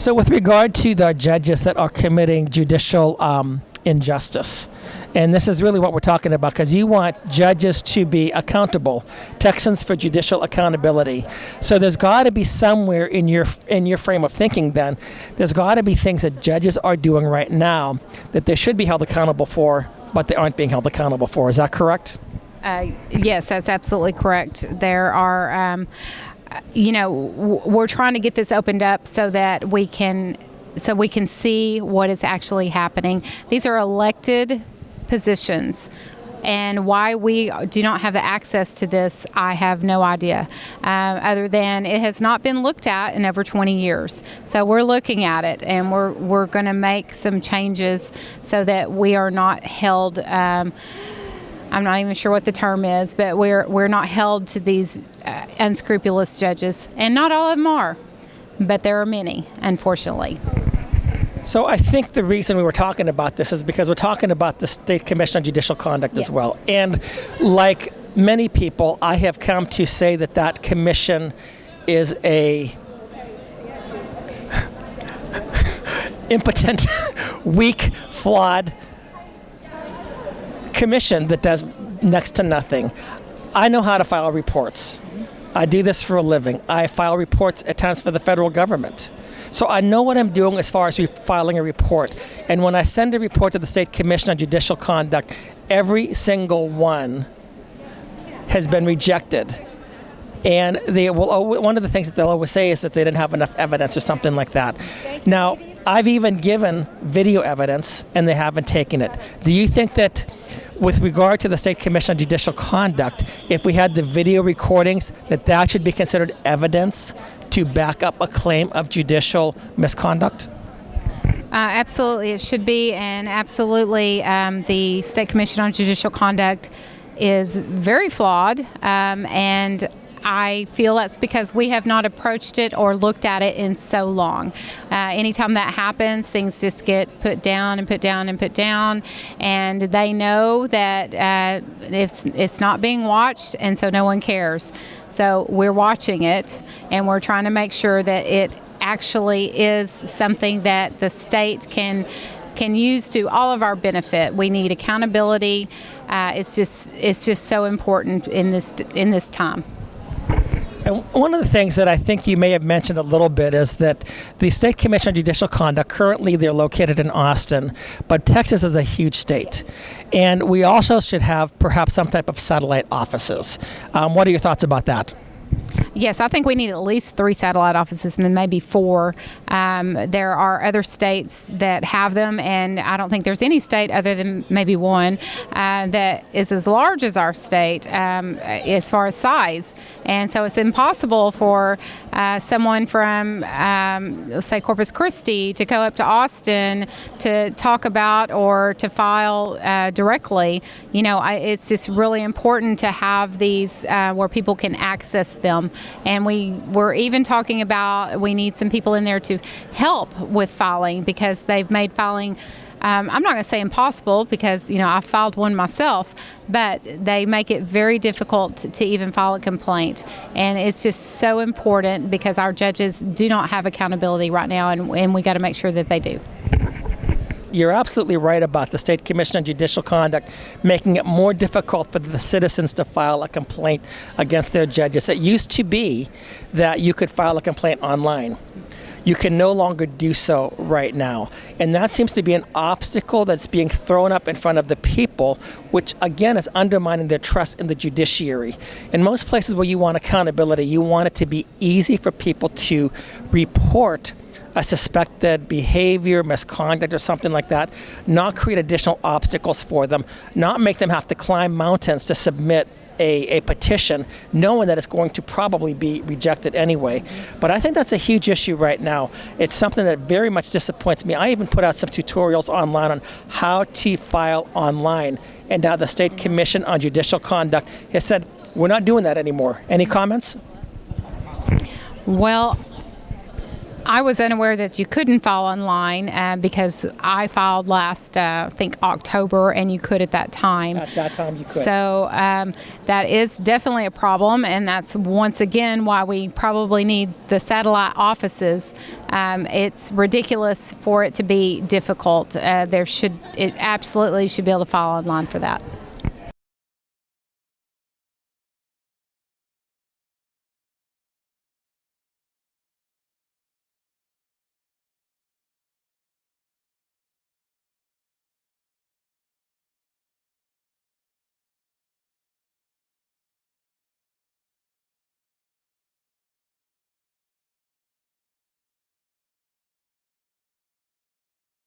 So with regard to the judges that are committing judicial injustice, and this is really what we're talking about, because you want judges to be accountable, Texans for judicial accountability. So there's got to be somewhere in your frame of thinking then, there's got to be things that judges are doing right now that they should be held accountable for, but they aren't being held accountable for. Is that correct? Yes, that's absolutely correct. There are, we're trying to get this opened up so that we can see what is actually happening. These are elected positions, and why we do not have the access to this, I have no idea, other than it has not been looked at in over 20 years. So we're looking at it, and we're going to make some changes so that we are not held, I'm not even sure what the term is, but we're not held to these unscrupulous judges. And not all of them are, but there are many, unfortunately. So I think the reason we were talking about this is because we're talking about the State Commission on Judicial Conduct as well. And like many people, I have come to say that commission is a impotent, weak, flawed commission that does next to nothing. I know how to file reports. I do this for a living. I file reports at times for the federal government. So I know what I'm doing as far as filing a report. And when I send a report to the State Commission on Judicial Conduct, every single one has been rejected. And they will. One of the things that they'll always say is that they didn't have enough evidence or something like that. Now, I've even given video evidence, and they haven't taken it. Do you think that with regard to the State Commission on Judicial Conduct, if we had the video recordings, that should be considered evidence to back up a claim of judicial misconduct? Absolutely, it should be, and absolutely the State Commission on Judicial Conduct is very flawed, and I feel that's because we have not approached it or looked at it in so long. Anytime that happens, things just get put down and put down and put down, and they know that it's not being watched, and so no one cares. So we're watching it, and we're trying to make sure that it actually is something that the state can use to all of our benefit. We need accountability. It's just so important in this time. And one of the things that I think you may have mentioned a little bit is that the State Commission on Judicial Conduct, currently they're located in Austin, but Texas is a huge state. And we also should have perhaps some type of satellite offices. What are your thoughts about that? Yes, I think we need at least 3 satellite offices and maybe 4. There are other states that have them, and I don't think there's any state other than maybe one that is as large as our state as far as size. And so it's impossible for someone from, let's say, Corpus Christi to go up to Austin to talk about or to file directly. It's just really important to have these where people can access them. And we're even talking about we need some people in there to help with filing, because they've made filing, I'm not going to say impossible, because I filed one myself, but they make it very difficult to even file a complaint. And it's just so important because our judges do not have accountability right now, and we got to make sure that they do. You're absolutely right about the State Commission on Judicial Conduct making it more difficult for the citizens to file a complaint against their judges. It used to be that you could file a complaint online. You can no longer do so right now. And that seems to be an obstacle that's being thrown up in front of the people, which again is undermining their trust in the judiciary. In most places where you want accountability, you want it to be easy for people to report a suspected behavior, misconduct, or something like that, not create additional obstacles for them, not make them have to climb mountains to submit a petition, knowing that it's going to probably be rejected anyway. But I think that's a huge issue right now. It's something that very much disappoints me. I even put out some tutorials online on how to file online, and now the State Commission on Judicial Conduct has said, we're not doing that anymore. Any comments? Well, I was unaware that you couldn't file online because I filed last, I think, October, and you could at that time. At that time, you could. So that is definitely a problem, and that's once again why we probably need the satellite offices. It's ridiculous for it to be difficult. It absolutely should be able to file online for that.